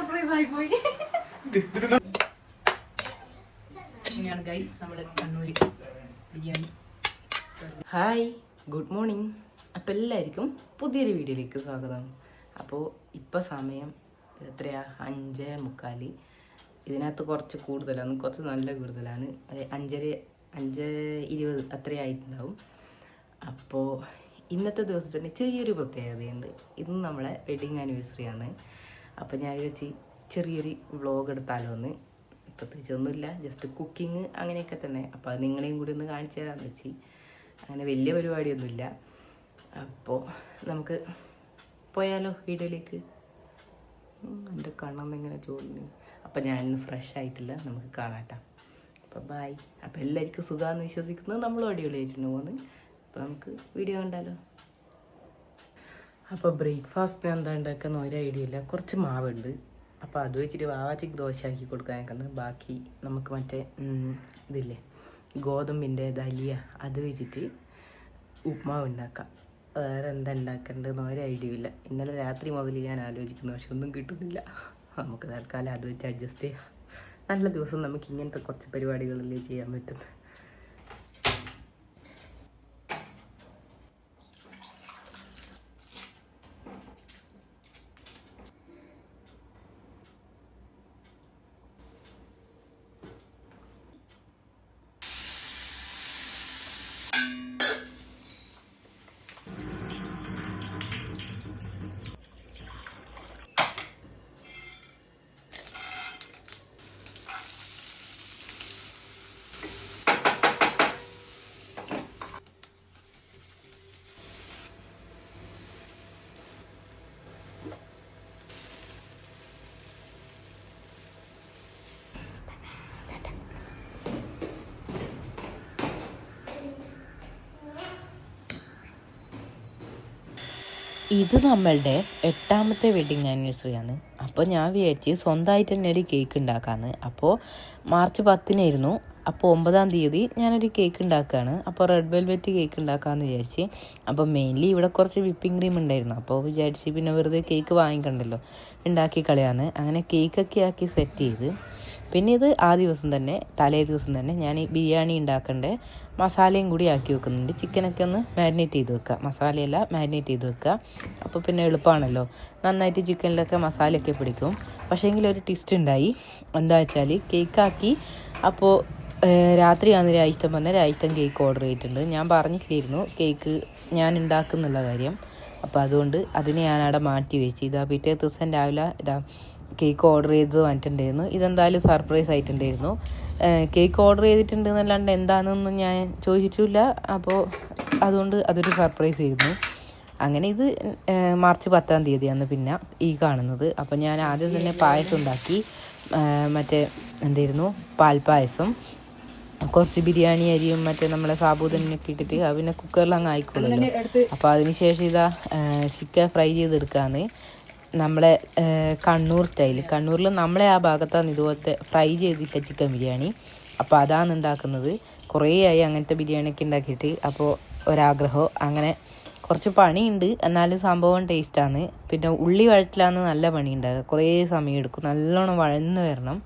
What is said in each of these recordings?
Surprise ആയി പോയി. ഇങ്ങനെയാണ് ഗൈസ് നമ്മുടെ Kannur biryani. Hi, good morning. അപ്പോൾ എല്ലാവർക്കും പുതിയൊരു വീഡിയോയിലേക്ക് സ്വാഗതം. അപ്പോൾ ഇപ്പോൾ സമയം എത്രയാ? 5:45. ഇതിനകത്ത് കുറച്ച് കൂടുതലാണ്, കുറച്ച് നല്ല കൂടുതലാണ്. 5:20 അത്രയായിട്ടുണ്ടാവും. അപ്പോൾ ഇന്നത്തെ ദിവസത്തിന് ചെറിയൊരു പ്രത്യേകതയുണ്ട്. ഇന്ന് നമ്മളെ വെഡിങ് ആനിവേഴ്സറിയാണ്. അപ്പോൾ ഞാൻ വിചാരിച്ച് ചെറിയൊരു വ്ളോഗ് എടുത്താലോ എന്ന്. പ്രത്യേകിച്ചൊന്നുമില്ല, ജസ്റ്റ് കുക്കിങ് അങ്ങനെയൊക്കെ തന്നെ. അപ്പോൾ അത് നിങ്ങളെയും കൂടി ഒന്ന് കാണിച്ചു തരാമെന്ന് വെച്ച്. അങ്ങനെ വലിയ പരിപാടിയൊന്നുമില്ല. അപ്പോൾ നമുക്ക് പോയാലോ വീഡിയോയിലേക്ക്. എൻ്റെ കണ്ണെന്ന് ഇങ്ങനെ ചോദിക്കുന്നു. അപ്പോൾ ഞാനിന്ന് ഫ്രഷ് ആയിട്ടില്ല, നമുക്ക് കാണാട്ടോ. അപ്പോൾ ബായ്. അപ്പോൾ എല്ലാവർക്കും സുഖമാണെന്ന് വിശ്വസിക്കുന്നത്. നമ്മളും അടിപൊളിയായിട്ടുണ്ട് പോകുന്നത്. അപ്പോൾ നമുക്ക് വീഡിയോ കണ്ടാലോ. അപ്പോൾ ബ്രേക്ക്ഫാസ്റ്റിന് എന്താ ഉണ്ടാക്കുന്ന ഒരു ഐഡിയ ഇല്ല. കുറച്ച് മാവുണ്ട്, അപ്പോൾ അത് വെച്ചിട്ട് വാവാച്ചിക്ക് ദോശ ആക്കി കൊടുക്കാൻ. ബാക്കി നമുക്ക് മറ്റേ ഇതില്ലേ ഗോതമ്പിൻ്റെ ദലിയ, അത് വെച്ചിട്ട് ഉപ്മാവ് ഉണ്ടാക്കാം. വേറെ എന്താ ഉണ്ടാക്കേണ്ടതെന്ന് ഒരു ഐഡിയ ഇല്ല. ഇന്നലെ രാത്രി മുതൽ ഞാൻ ആലോചിക്കുന്നു, പക്ഷെ ഒന്നും കിട്ടുന്നില്ല. നമുക്ക് തൽക്കാലം അത് വെച്ച് അഡ്ജസ്റ്റ് ചെയ്യാം. നല്ല ദിവസം നമുക്ക് ഇങ്ങനത്തെ കുറച്ച് പരിപാടികളല്ലേ ചെയ്യാൻ പറ്റുന്നത്. ഇത് നമ്മളുടെ 8ാമത്തെ വെഡിങ് ആനിവേഴ്സറിയാണ്. അപ്പോൾ ഞാൻ വിചാരിച്ച് സ്വന്തമായിട്ട് തന്നെ ഒരു കേക്ക് ഉണ്ടാക്കാമെന്ന്. അപ്പോൾ മാർച്ച് 10-നായിരുന്നു. അപ്പോൾ 9-ാം തീയതി ഞാനൊരു കേക്ക് ഉണ്ടാക്കുകയാണ്. അപ്പോൾ റെഡ് വെൽവെറ്റ് കേക്ക് ഉണ്ടാക്കാമെന്ന് വിചാരിച്ച്. അപ്പോൾ മെയിൻലി ഇവിടെ കുറച്ച് വിപ്പിംഗ് ക്രീം ഉണ്ടായിരുന്നു. അപ്പോൾ വിചാരിച്ച് പിന്നെ വെറുതെ കേക്ക് വാങ്ങിക്കണ്ടല്ലോ, ഉണ്ടാക്കി കളയാന്ന്. അങ്ങനെ കേക്കൊക്കെ ആക്കി സെറ്റ് ചെയ്ത് പിന്നെ ഇത് ആ ദിവസം തന്നെ, തലേ ദിവസം തന്നെ ഞാൻ ഈ ബിരിയാണി ഉണ്ടാക്കേണ്ട മസാലയും കൂടി ആക്കി വെക്കുന്നുണ്ട്. ചിക്കനൊക്കെ ഒന്ന് മാരിനേറ്റ് ചെയ്ത് വെക്കുക, മസാലയല്ല മാരിനേറ്റ് ചെയ്ത് വെക്കുക. അപ്പോൾ പിന്നെ എളുപ്പമാണല്ലോ, നന്നായിട്ട് ചിക്കനിലൊക്കെ മസാലയൊക്കെ പിടിക്കും. പക്ഷേ എങ്കിലൊരു ട്വിസ്റ്റ് ഉണ്ടായി. എന്താ വെച്ചാൽ കേക്കാക്കി അപ്പോൾ രാത്രിയാണ് രായിഷ്ടം പറഞ്ഞാൽ രായിഷ്ടം കേക്ക് ഓർഡർ ചെയ്തിട്ടുണ്ട്. ഞാൻ പറഞ്ഞിട്ടില്ലായിരുന്നു കേക്ക് ഞാൻ ഉണ്ടാക്കുന്നുള്ള കാര്യം. അപ്പോൾ അതുകൊണ്ട് അതിനെ ഞാനവിടെ മാറ്റി വെച്ച്. ഇതാ പിറ്റേ ദിവസം രാവിലെ കേക്ക് ഓർഡർ ചെയ്ത് വന്നിട്ടുണ്ടായിരുന്നു. ഇതെന്തായാലും സർപ്രൈസ് ആയിട്ടുണ്ടായിരുന്നു. കേക്ക് ഓർഡർ ചെയ്തിട്ടുണ്ട് എന്നല്ലാണ്ട് എന്താണെന്നൊന്നും ഞാൻ ചോദിച്ചിട്ടില്ല. അപ്പോൾ അതുകൊണ്ട് അതൊരു സർപ്രൈസ് ആയിരുന്നു. അങ്ങനെ ഇത് മാർച്ച് 10-ാം തീയതിയാണ് പിന്നെ ഈ കാണുന്നത്. അപ്പോൾ ഞാൻ ആദ്യം തന്നെ പായസം ഉണ്ടാക്കി. മറ്റേ എന്തായിരുന്നു, പാൽപ്പായസം. കുറച്ച് ബിരിയാണി അരിയും മറ്റേ നമ്മളെ സാബൂതനൊക്കെ ഇട്ടിട്ട് പിന്നെ കുക്കറിൽ അങ്ങ് ആയിക്കോളല്ലോ. അപ്പോൾ അതിന് ശേഷം ഇതാ ചിക്കൻ ഫ്രൈ ചെയ്തെടുക്കാന്ന്. നമ്മളെ കണ്ണൂർ സ്റ്റൈല്, കണ്ണൂരിൽ നമ്മളെ ആ ഭാഗത്താണ് ഇതുപോലത്തെ ഫ്രൈ ചെയ്തിട്ട ചിക്കൻ ബിരിയാണി. അപ്പോൾ അതാണ് ഉണ്ടാക്കുന്നത്. കുറേ ആയി അങ്ങനത്തെ ബിരിയാണിയൊക്കെ ഉണ്ടാക്കിയിട്ട്. അപ്പോൾ ഒരാഗ്രഹം, അങ്ങനെ കുറച്ച് പണിയുണ്ട്, എന്നാലും സംഭവം ടേസ്റ്റാണ്. പിന്നെ ഉള്ളി വഴറ്റിലാണ് നല്ല പണി ഉണ്ടാകുക, കുറേ സമയം എടുക്കും, നല്ലോണം വഴന്ന് വരണം.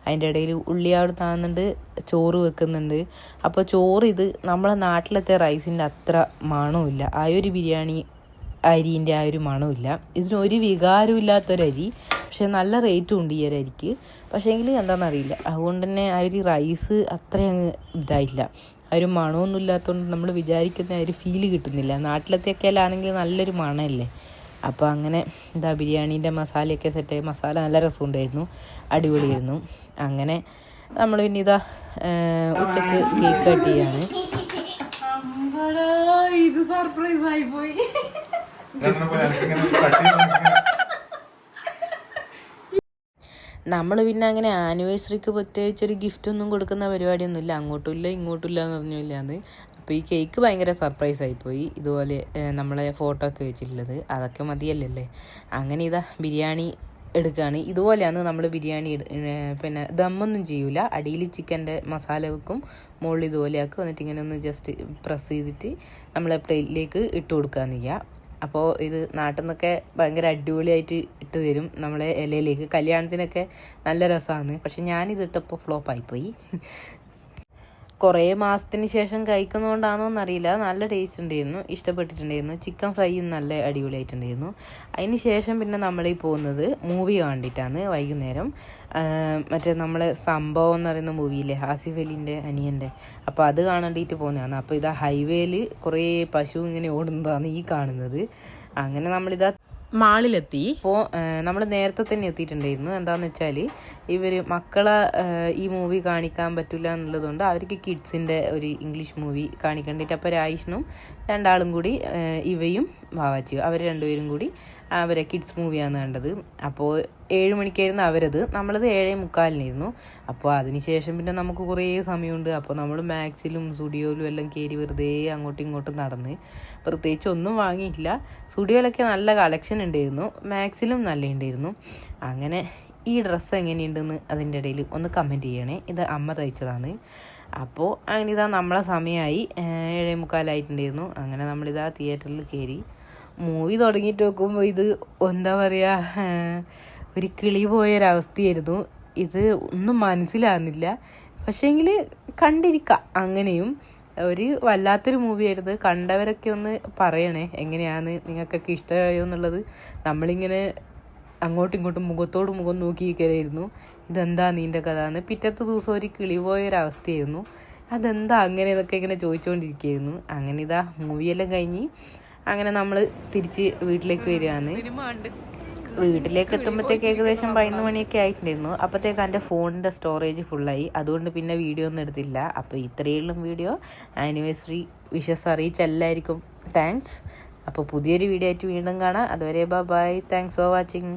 അതിൻ്റെ ഇടയിൽ ഉള്ളി അവിടെ താന്നുന്നുണ്ട്, ചോറ് വെക്കുന്നുണ്ട്. അപ്പോൾ ചോറ് ഇത് നമ്മളെ നാട്ടിലത്തെ റൈസിൻ്റെ അത്ര മണമില്ല. ആ ഒരു ബിരിയാണി അരിൻ്റെ ആ ഒരു മണമില്ല. ഇതിനൊരു വികാരവും ഇല്ലാത്തൊരരി, പക്ഷെ നല്ല റേറ്റും ഉണ്ട് ഈ ഒരു അരിക്ക്. പക്ഷേങ്കിൽ എന്താണെന്നറിയില്ല, അതുകൊണ്ട് തന്നെ ആ ഒരു റൈസ് അത്രയും ഇതായില്ല. ആ ഒരു മണമൊന്നും ഇല്ലാത്തതുകൊണ്ട് നമ്മൾ വിചാരിക്കുന്ന ആ ഒരു ഫീല് കിട്ടുന്നില്ല. നാട്ടിലത്തെയൊക്കെ ആണെങ്കിൽ നല്ലൊരു മണമല്ലേ. അപ്പോൾ അങ്ങനെ ഇതാ ബിരിയാണീൻ്റെ മസാലയൊക്കെ സെറ്റായി. മസാല നല്ല രസമുണ്ടായിരുന്നു, അടിപൊളിയായിരുന്നു. അങ്ങനെ നമ്മൾ പിന്നെ ഇതാ ഉച്ചക്ക് കേക്ക് കട്ട് ചെയ്യാണ്. ഇത് സർപ്രൈസ് ആയി പോയി. നമ്മൾ പിന്നെ അങ്ങനെ ആനിവേഴ്സറിക്ക് പ്രത്യേകിച്ചൊരു ഗിഫ്റ്റൊന്നും കൊടുക്കുന്ന പരിപാടിയൊന്നുമില്ല. അങ്ങോട്ടും ഇല്ല ഇങ്ങോട്ടും ഇല്ല എന്ന് പറഞ്ഞില്ലാന്ന്. അപ്പോൾ ഈ കേക്ക് ഭയങ്കര സർപ്രൈസ് ആയിപ്പോയി. ഇതുപോലെ നമ്മളെ ഫോട്ടോ ഒക്കെ വെച്ചിട്ടുള്ളത്, അതൊക്കെ മതിയല്ലേ. അങ്ങനെ ഇതാ ബിരിയാണി എടുക്കുകയാണ്. ഇതുപോലെയാണ് നമ്മൾ ബിരിയാണി പിന്നെ ദമ്മൊന്നും ചെയ്യൂല. അടിയിൽ ചിക്കൻ്റെ മസാല വെക്കും, മുകളിൽ ഇതുപോലെയാക്കും. എന്നിട്ട് ഇങ്ങനെ ഒന്ന് ജസ്റ്റ് പ്രസ് ചെയ്തിട്ട് നമ്മളെ പ്ലേറ്റിലേക്ക് ഇട്ട് കൊടുക്കുകയെന്ന് ചെയ്യുക. അപ്പോൾ ഇത് നാട്ടിൽ നിന്നൊക്കെ ഭയങ്കര അടിപൊളിയായിട്ട് ഇട്ട് തരും നമ്മളെ ഇലയിലേക്ക്. കല്യാണത്തിനൊക്കെ നല്ല രസമാണ്. പക്ഷെ ഞാനിത് ഇട്ടപ്പോൾ ഫ്ലോപ്പായിപ്പോയി. കുറേ മാസത്തിന് ശേഷം കഴിക്കുന്നതുകൊണ്ടാണോ എന്നറിയില്ല, നല്ല ടേസ്റ്റ് ഉണ്ടായിരുന്നു, ഇഷ്ടപ്പെട്ടിട്ടുണ്ടായിരുന്നു. ചിക്കൻ ഫ്രൈയും നല്ല അടിപൊളിയായിട്ടുണ്ടായിരുന്നു. അതിന് ശേഷം പിന്നെ നമ്മളീ പോകുന്നത് മൂവി കണ്ടിട്ടാണ് വൈകുന്നേരം. മറ്റേ നമ്മളെ സംഭവം എന്ന് പറയുന്ന മൂവിയില്ലേ, ആസിഫ് അലിൻ്റെ അനിയൻ്റെ, അപ്പോൾ അത് കാണേണ്ടിയിട്ട് പോകുന്നതാണ്. അപ്പോൾ ഇതാ ഹൈവേയിൽ കുറേ പശു ഇങ്ങനെ ഓടുന്നതാണ് ഈ കാണുന്നത്. അങ്ങനെ നമ്മളിതാ മാളിലെത്തി. അപ്പോൾ നമ്മൾ നേരത്തെ തന്നെ എത്തിയിട്ടുണ്ടായിരുന്നു. എന്താണെന്ന് വെച്ചാൽ ഇവർ മക്കളെ ഈ മൂവി കാണിക്കാൻ പറ്റില്ല എന്നുള്ളതുകൊണ്ട് അവർക്ക് കിഡ്സിൻ്റെ ഒരു ഇംഗ്ലീഷ് മൂവി കാണിക്കേണ്ടിയിട്ട്, അപ്പോൾ രായിഷിനും രണ്ടാളും കൂടി ഇവയും വാവാച്ചിയും അവർ രണ്ടുപേരും കൂടി അവരെ കിഡ്സ് മൂവിയാണ് കണ്ടത്. അപ്പോൾ 7 മണിക്കായിരുന്നു അവരത്, നമ്മളത് 7:45 അപ്പോൾ അതിനുശേഷം പിന്നെ നമുക്ക് കുറേ സമയമുണ്ട്. അപ്പോൾ നമ്മൾ മാക്സിലും സ്റ്റുഡിയോയിലും എല്ലാം കയറി വെറുതെ അങ്ങോട്ടും ഇങ്ങോട്ടും നടന്ന് പ്രത്യേകിച്ച് ഒന്നും വാങ്ങിയിട്ടില്ല. സ്റ്റുഡിയോയിലൊക്കെ നല്ല കളക്ഷൻ ഉണ്ടായിരുന്നു, മാക്സിലും നല്ല ഉണ്ടായിരുന്നു. അങ്ങനെ ഈ ഡ്രസ്സ് എങ്ങനെയുണ്ടെന്ന് അതിൻ്റെ ഇടയിൽ ഒന്ന് കമൻറ്റ് ചെയ്യണേ. ഇത് അമ്മ തയ്ച്ചതാണ്. അപ്പോൾ അങ്ങനെ ഇതാ നമ്മളെ സമയമായി 7:45 അങ്ങനെ നമ്മളിതാ തിയേറ്ററിൽ കയറി. മൂവി തുടങ്ങിയിട്ട് നോക്കുമ്പോൾ ഇത് എന്താ പറയുക, ഒരു കിളി പോയൊരവസ്ഥയായിരുന്നു. ഇത് ഒന്നും മനസ്സിലാകുന്നില്ല, പക്ഷേങ്കിൽ കണ്ടിരിക്കാം. അങ്ങനെയും ഒരു വല്ലാത്തൊരു മൂവിയായിരുന്നു. കണ്ടവരൊക്കെ ഒന്ന് പറയണേ എങ്ങനെയാണ്, നിങ്ങൾക്കൊക്കെ ഇഷ്ടമായോ എന്നുള്ളത്. നമ്മളിങ്ങനെ അങ്ങോട്ടും ഇങ്ങോട്ടും മുഖത്തോട് മുഖം നോക്കിയിരിക്കലായിരുന്നു, ഇതെന്താ നീൻ്റെ കഥ എന്ന്. പിറ്റത്തെ ദിവസം ഒരു കിളി പോയൊരവസ്ഥയായിരുന്നു. അതെന്താ അങ്ങനെ ഇതൊക്കെ ഇങ്ങനെ ചോദിച്ചുകൊണ്ടിരിക്കുകയായിരുന്നു. അങ്ങനെ ഇതാ മൂവിയെല്ലാം കഴിഞ്ഞ് അങ്ങനെ നമ്മൾ തിരിച്ച് വീട്ടിലേക്ക് വരികയാണ്. വീട്ടിലേക്ക് എത്തുമ്പോഴത്തേക്ക് ഏകദേശം 11 മണിയൊക്കെ ആയിട്ടുണ്ടായിരുന്നു. അപ്പോഴത്തേക്ക് എൻ്റെ ഫോണിൻ്റെ സ്റ്റോറേജ് ഫുള്ളായി. അതുകൊണ്ട് പിന്നെ വീഡിയോ ഒന്നും എടുത്തില്ല. അപ്പോൾ ഇത്രയുള്ള വീഡിയോ. ആനിവേഴ്സറി വിഷസ് അറിയിച്ച എല്ലാവർക്കും താങ്ക്സ്. അപ്പോൾ പുതിയൊരു വീഡിയോ ആയിട്ട് വീണ്ടും കാണാം. അതുവരെ ബൈ. Thanks for watching.